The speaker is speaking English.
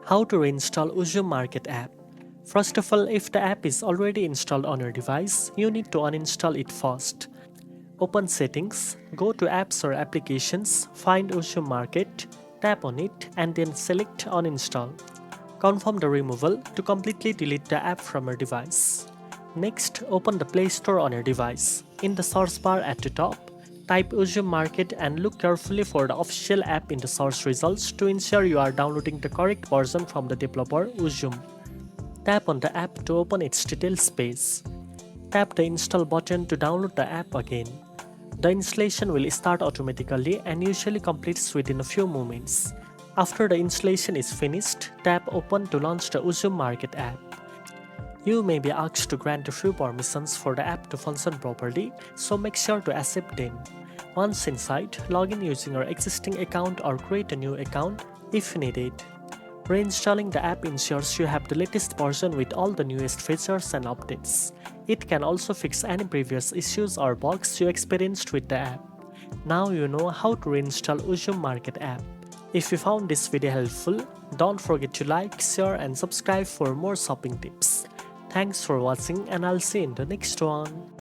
How to reinstall Uzum Market App. First of all, if the app is already installed on your device, you need to uninstall it first. Open Settings, go to Apps or Applications, find Uzum Market, tap on it and then select Uninstall. Confirm the removal to completely delete the app from your device. Next, open the Play Store on your device. In the search bar at the top, type Uzum Market and look carefully for the official app in the search results to ensure you are downloading the correct version from the developer Uzum. Tap on the app to open its details page. Tap the Install button to download the app again. The installation will start automatically and usually completes within a few moments. After the installation is finished, tap Open to launch the Uzum Market app. You may be asked to grant a few permissions for the app to function properly, so make sure to accept them. Once inside, log in using your existing account or create a new account if needed. Reinstalling the app ensures you have the latest version with all the newest features and updates. It can also fix any previous issues or bugs you experienced with the app. Now you know how to reinstall Uzum Market app. If you found this video helpful, don't forget to like, share and subscribe for more shopping tips. Thanks for watching and I'll see you in the next one.